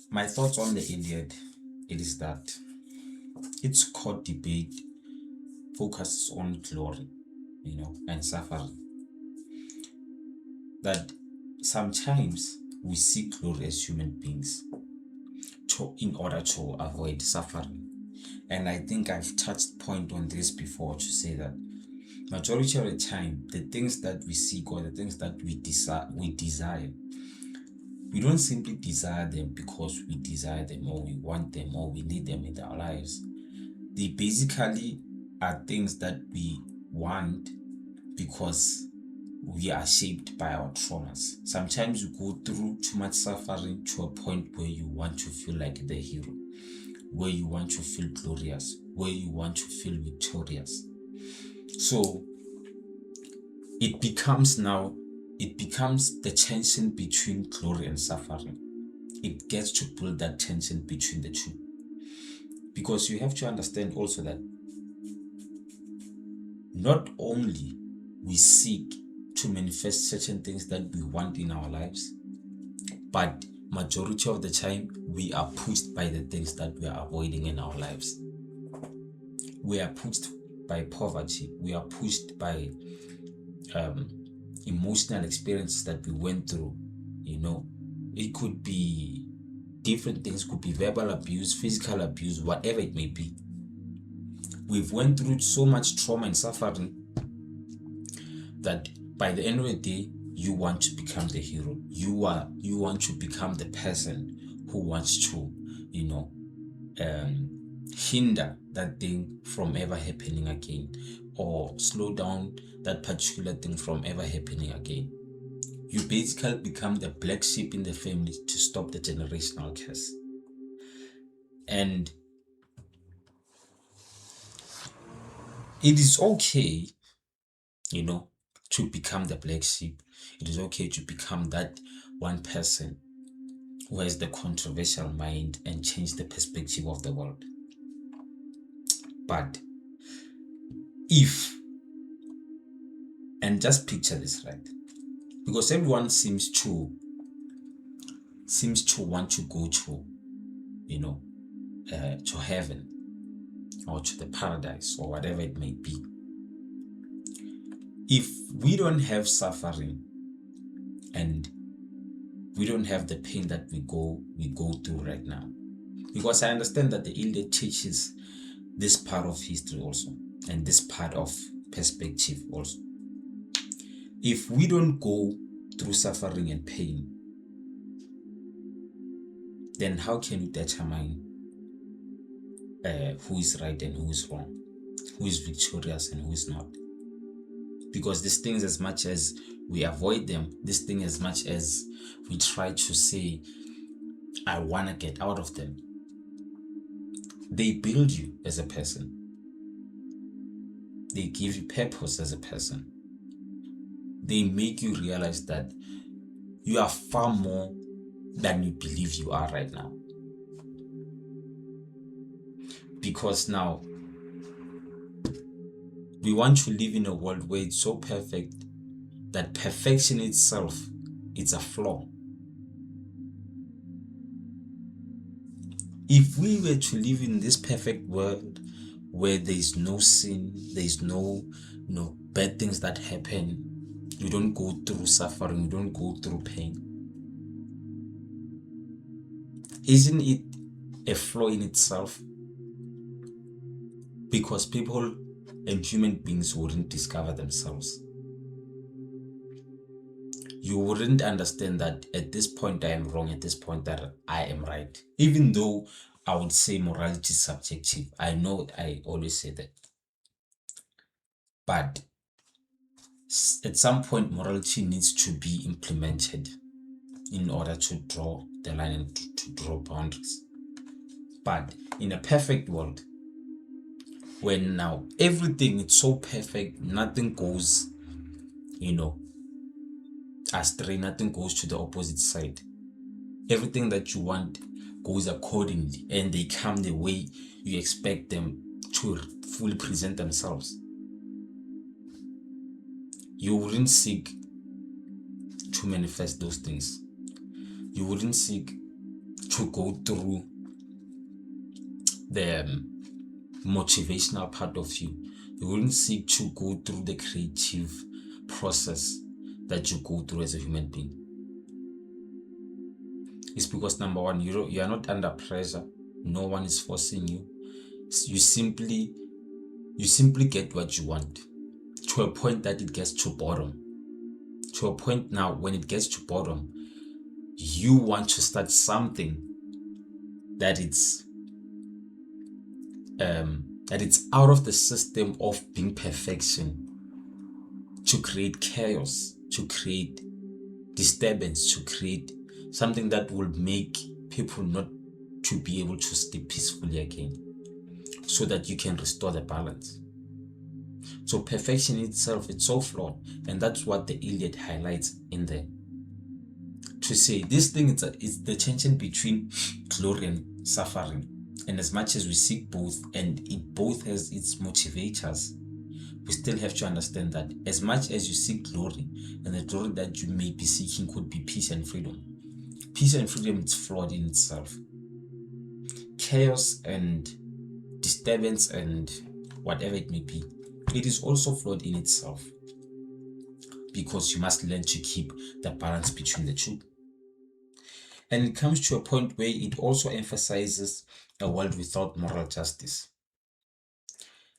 My thoughts on the Iliad, it is that its core debate focuses on glory, and suffering. That sometimes we seek glory as human beings in order to avoid suffering. And I think I've touched point on this before to say that majority of the time, the things that we seek or the things that we desire, we don't simply desire them because we desire them or we want them or we need them in our lives. They basically are things that we want because we are shaped by our traumas. Sometimes you go through too much suffering to a point where you want to feel like the hero, where you want to feel glorious, where you want to feel victorious. So it becomes the tension between glory and suffering. It gets to build that tension between the two. Because you have to understand also that not only we seek to manifest certain things that we want in our lives, but majority of the time we are pushed by the things that we are avoiding in our lives. We are pushed by poverty. We are pushed by emotional experiences that we went through. It could be different things, could be verbal abuse, physical abuse, whatever it may be. We've went through so much trauma and suffering that by the end of the day, you want to become the hero. You want to become the person who wants to, hinder that thing from ever happening again, or slow down that particular thing from ever happening again. You basically become the black sheep in the family to stop the generational curse. And it is okay, to become the black sheep. It is okay to become that one person who has the controversial mind and change the perspective of the world. But and just picture this, right? Because everyone seems to want to go to, to heaven or to the paradise or whatever it may be. If we don't have suffering and we don't have the pain that we go through right now, because I understand that the Iliad teaches this part of history also and this part of perspective also. If we don't go through suffering and pain, then how can we determine who is right and who is wrong, who is victorious and who is not? Because these things, as much as we avoid them, this thing, as much as we try to say, I want to get out of them, they build you as a person. They give you purpose as a person. They make you realize that you are far more than you believe you are right now. Because now we want to live in a world where it's so perfect that perfection itself is a flaw. If we were to live in this perfect world where there is no sin, there is no bad things that happen, you don't go through suffering, you don't go through pain, isn't it a flaw in itself? Because people and human beings wouldn't discover themselves. You wouldn't understand that at this point I am wrong, at this point that I am right. Even though I would say morality is subjective. I know I always say that. But at some point, morality needs to be implemented in order to draw the line and to draw boundaries. But in a perfect world, when now everything is so perfect, nothing goes, astray, nothing goes to the opposite side. Everything that you want goes accordingly, and they come the way you expect them to fully present themselves. You wouldn't seek to manifest those things. You wouldn't seek to go through the motivational part of you. You wouldn't seek to go through the creative process that you go through as a human being. It's because, number one, you are not under pressure. No one is forcing you. You simply get what you want, to a point that it gets to boredom. To a point now, when it gets to boredom, you want to start something that it's out of the system of being perfection, to create chaos, to create disturbance, to create something that will make people not to be able to sleep peacefully again, so that you can restore the balance. So perfection itself, it's so flawed, and that's what the Iliad highlights in there. To say this thing, it's the tension between glory and suffering. And as much as we seek both, and it both has its motivators, we still have to understand that as much as you seek glory, and the glory that you may be seeking could be peace and freedom. Peace and freedom is flawed in itself. Chaos and disturbance and whatever it may be, it is also flawed in itself, because you must learn to keep the balance between the two. And it comes to a point where it also emphasizes a world without moral justice.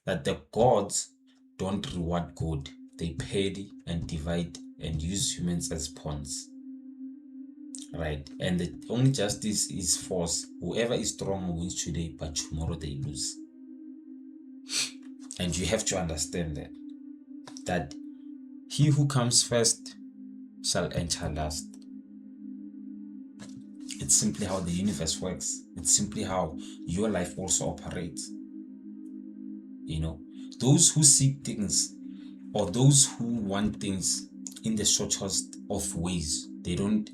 That the gods don't reward good, they petty and divide and use humans as pawns. Right? And the only justice is force. Whoever is strong wins today, but tomorrow they lose. And you have to understand that he who comes first shall enter last. It's simply how the universe works. It's simply how your life also operates. Those who seek things, or those who want things in the shortest of ways, they don't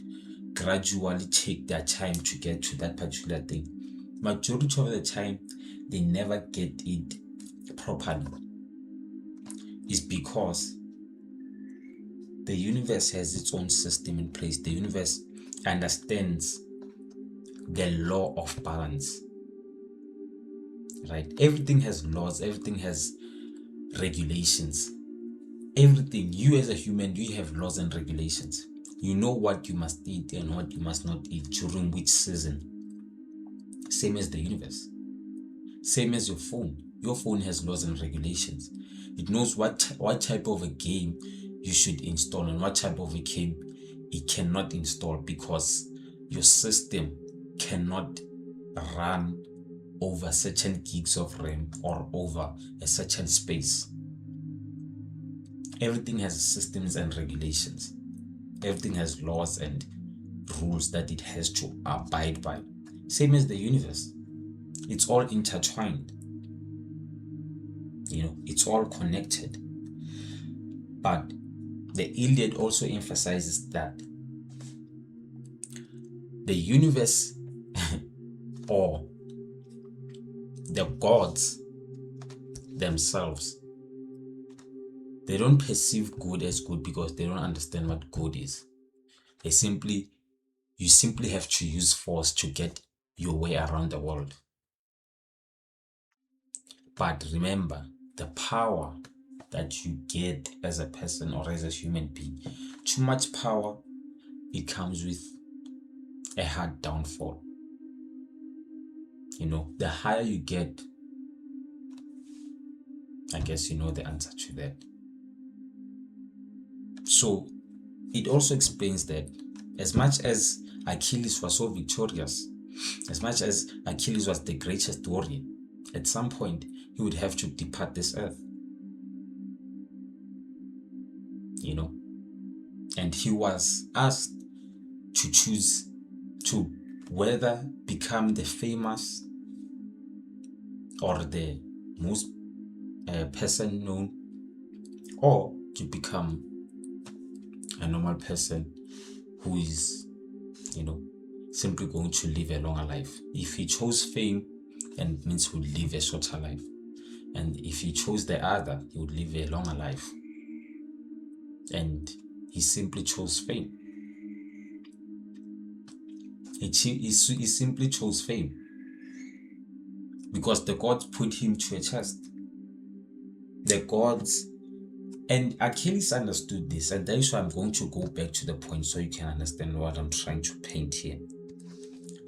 gradually take their time to get to that particular thing. Majority of the time, they never get it properly. It's because the universe has its own system in place. The universe understands the law of balance. Right? Everything has laws, everything has regulations. Everything, you as a human, you have laws and regulations. You know what you must eat and what you must not eat during which season. Same as the universe. Same as your phone. Your phone has laws and regulations. It knows what type of a game you should install and what type of a game it cannot install, because your system cannot run over certain gigs of RAM or over a certain space. Everything has systems and regulations. Everything has laws and rules that it has to abide by. Same as the universe. It's all intertwined. It's all connected. But the Iliad also emphasizes that the universe or the gods themselves, they don't perceive good as good because they don't understand what good is. You simply have to use force to get your way around the world. But remember, the power that you get as a person or as a human being, too much power, it comes with a hard downfall. The higher you get, I guess you know the answer to that. So it also explains that as much as Achilles was so victorious, as much as Achilles was the greatest warrior, at some point he would have to depart this earth. And he was asked to choose to whether become the famous or the most person known, or to become a normal person who is, simply going to live a longer life. If he chose fame, then it means he would live a shorter life. And if he chose the other, he would live a longer life. And he simply chose fame. He simply chose fame because the gods put him to a chest. The gods, and Achilles understood this, and that is why I'm going to go back to the point so you can understand what I'm trying to paint here.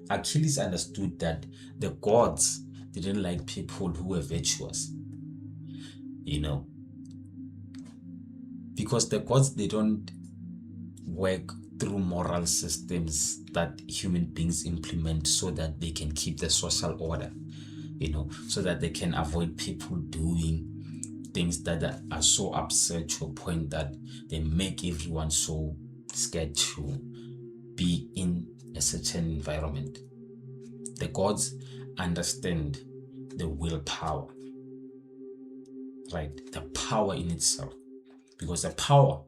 Achilles understood that the gods didn't like people who were virtuous, because the gods, they don't work through moral systems that human beings implement so that they can keep the social order, so that they can avoid people doing things that are so absurd to a point that they make everyone so scared to be in a certain environment. The gods understand the willpower, right? The power in itself. Because the power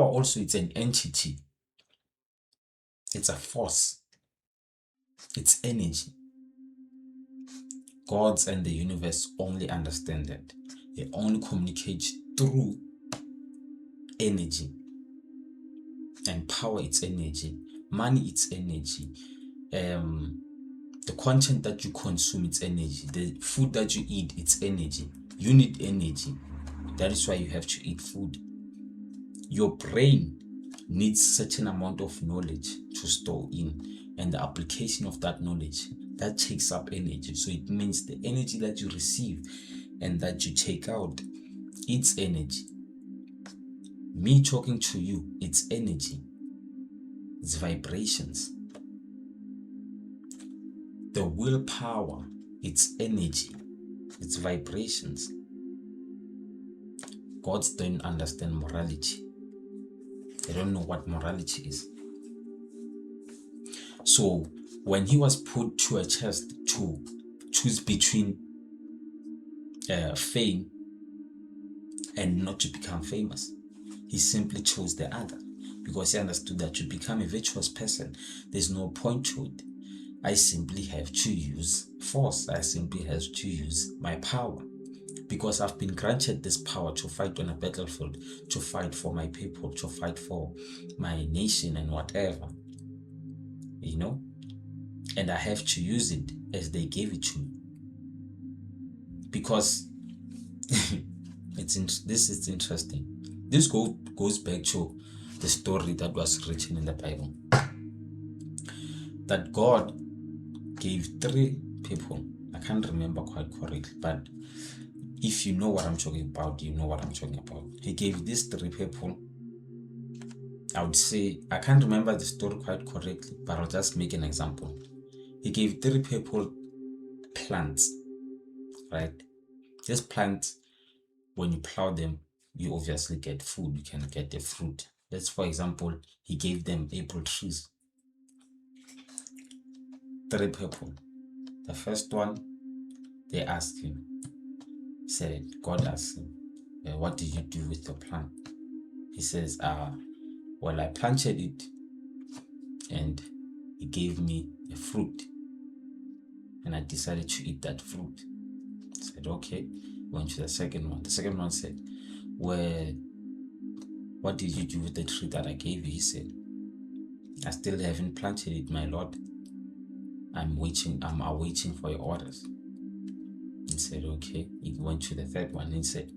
also, it's an entity. It's a force. It's energy. Gods and the universe only understand that. They only communicate through energy. And power, it's energy. Money, it's energy. The content that you consume, it's energy. The food that you eat, it's energy. You need energy. That is why you have to eat food. Your brain needs certain amount of knowledge to store in, and the application of that knowledge, that takes up energy. So it means the energy that you receive and that you take out, it's energy. Me talking to you, it's energy. It's vibrations. The willpower, it's energy. It's vibrations. Gods don't understand morality. They don't know what morality is. So when he was put to a chest to choose between fame and not to become famous, he simply chose the other, because he understood that to become a virtuous person, there's no point to it. I simply have to use force. I simply have to use my power, because I've been granted this power to fight on a battlefield, to fight for my people, to fight for my nation and whatever, and I have to use it as they gave it to me. Because this is interesting. This goes back to the story that was written in the Bible, that God gave 3 people. I can't remember quite correctly, but if you know what I'm talking about, you know what I'm talking about. He gave these 3 people, I would say, I can't remember the story quite correctly, but I'll just make an example. He gave 3 people plants, right? These plants, when you plow them, you obviously get food. You can get the fruit. Let's, for example, he gave them apple trees. 3 people. The first one, they asked him, God asked him, what did you do with the plant? He says, well, I planted it and he gave me a fruit, and I decided to eat that fruit. I said, okay. Went to the second one. The second one said, what did you do with the tree that I gave you? He said, I still haven't planted it, my Lord. I'm awaiting for your orders. He said, okay. He went to the third one and said,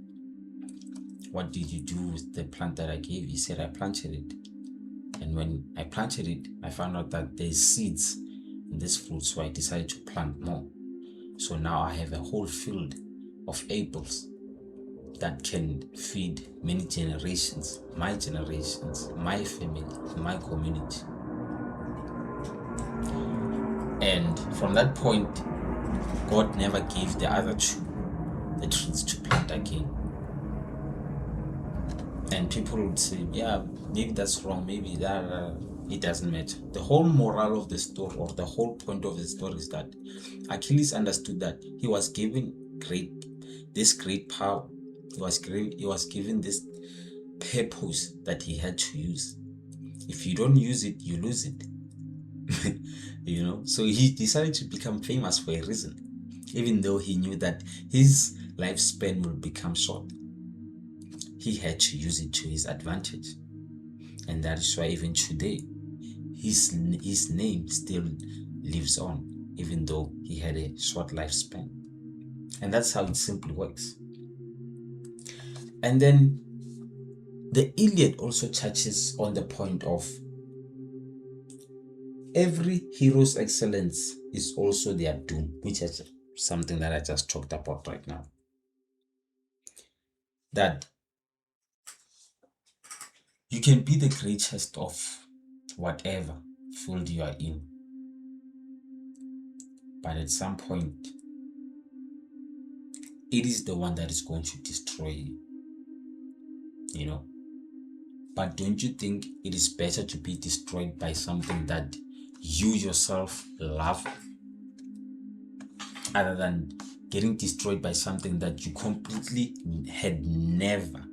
what did you do with the plant that I gave you? He said, I planted it. And when I planted it, I found out that there's seeds in this fruit, so I decided to plant more. So now I have a whole field of apples that can feed many generations, my family, my community. And from that point, God never gave the other 2 the trees to plant again. And people would say, yeah, maybe that's wrong, maybe that, it doesn't matter. The whole moral of the story, or the whole point of the story, is that Achilles understood that he was given this great power. He was given this purpose that he had to use. If you don't use it, you lose it. So he decided to become famous for a reason, even though he knew that his lifespan will become short. He had to use it to his advantage. And that is why even today, his name still lives on, even though he had a short lifespan. And that's how it simply works. And then the Iliad also touches on the point of every hero's excellence is also their doom, which is something that I just talked about right now. That you can be the greatest of whatever field you are in, but at some point, it is the one that is going to destroy you, you know. But don't you think it is better to be destroyed by something that you yourself love, other than getting destroyed by something that you completely had never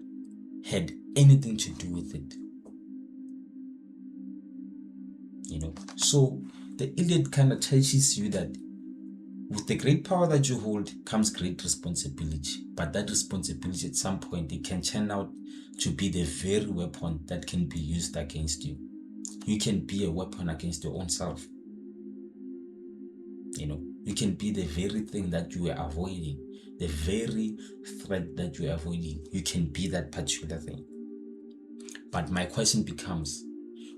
had anything to do with it? You know, so the Iliad kind of teaches you that with the great power that you hold comes great responsibility, but that responsibility at some point it can turn out to be the very weapon that can be used against you. You can be a weapon against your own self. You know, you can be the very thing that you were avoiding, the very threat that you are avoiding. You can be that particular thing. But my question becomes,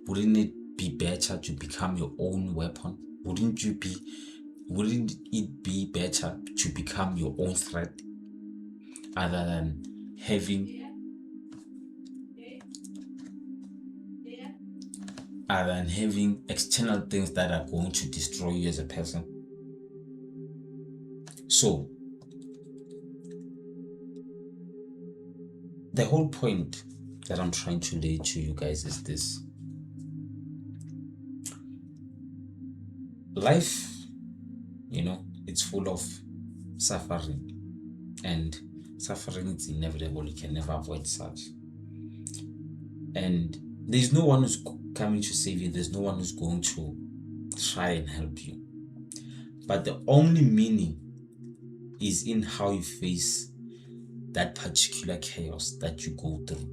wouldn't it be better to become your own weapon? Wouldn't it be better to become your own threat, other than having external things that are going to destroy you as a person? So the whole point that I'm trying to lay to you guys is this: life, you know, it's full of suffering, and suffering is inevitable. You can never avoid such. And there's no one who's coming to save you. There's no one who's going to try and help you. But the only meaning is in how you face that particular chaos that you go through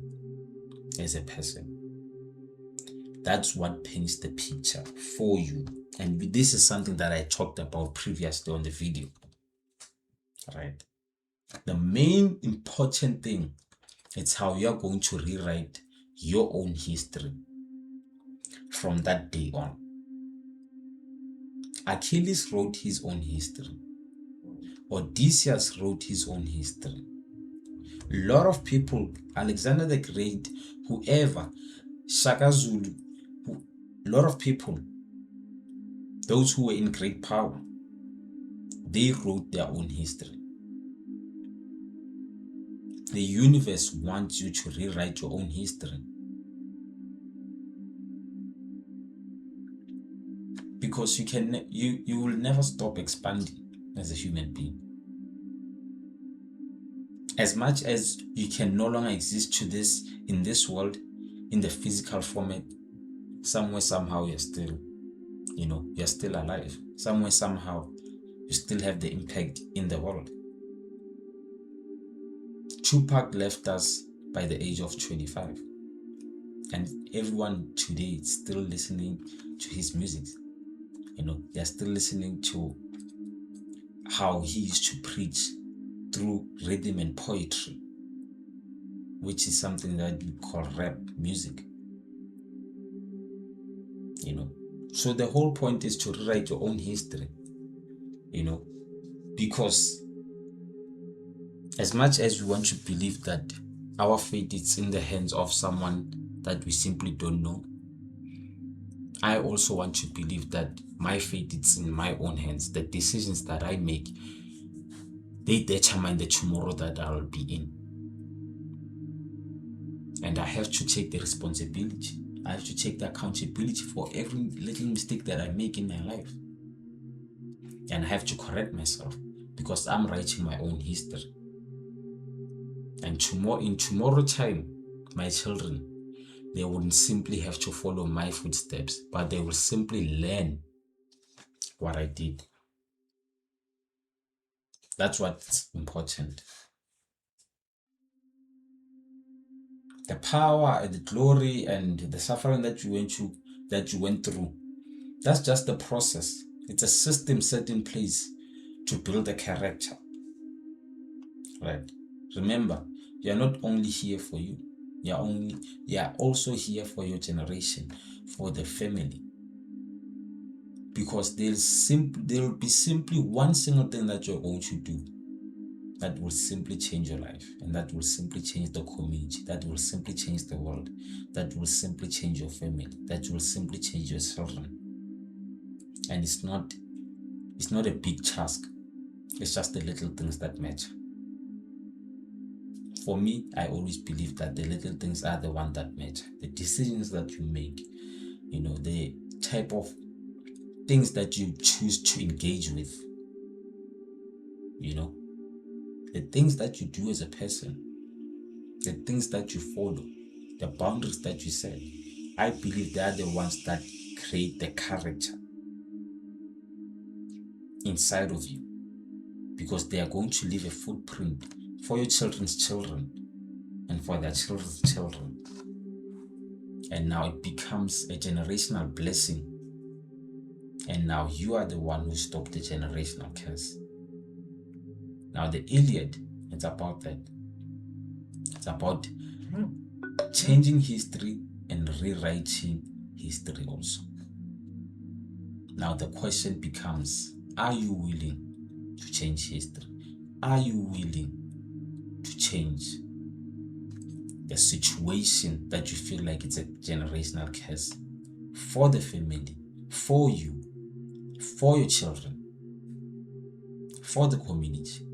as a person. That's what paints the picture for you. And this is something that I talked about previously on the video, right? The main important thing is how you're going to rewrite your own history from that day on. Achilles wrote his own history. Odysseus wrote his own history. A lot of people, Alexander the Great, whoever, Shaka Zulu, a lot of people, those who were in great power, they wrote their own history. The universe wants you to rewrite your own history, because you will never stop expanding as a human being. As much as you can no longer exist in this world, in the physical format, somewhere, somehow you're still, you're still alive. Somewhere, somehow, you still have the impact in the world. Tupac left us by the age of 25. And everyone today is still listening to his music. They're still listening to how he used to preach through rhythm and poetry, which is something that we call rap music. So the whole point is to rewrite your own history, because as much as we want to believe that our fate is in the hands of someone that we simply don't know, I also want to believe that my fate is in my own hands. The decisions that I make, they determine the tomorrow that I'll be in. And I have to take the responsibility. I have to take the accountability for every little mistake that I make in my life. And I have to correct myself, because I'm writing my own history. And in tomorrow time, my children, they wouldn't simply have to follow my footsteps, but they will simply learn what I did. That's what's important. The power and the glory and the suffering that you went through that you went through. That's just the process. It's a system set in place to build a character, right? Remember, you're not only here for you, you're also here for your generation, for the family. Because there will be simply one single thing that you're going to do that will simply change your life, and that will simply change the community, that will simply change the world, that will simply change your family, that will simply change your children. And it's not a big task. It's just the little things that matter. For me, I always believe that the little things are the ones that matter. The decisions that you make, the type of things that you choose to engage with, the things that you do as a person, the things that you follow, the boundaries that you set. I believe they are the ones that create the character inside of you, because they are going to leave a footprint for your children's children and for their children's children. And now it becomes a generational blessing. And now you are the one who stopped the generational curse. Now the Iliad, it's about that. It's about changing history and rewriting history also. Now the question becomes, are you willing to change history? Are you willing to change the situation that you feel like it's a generational curse for the family, for you, for your children, for the community?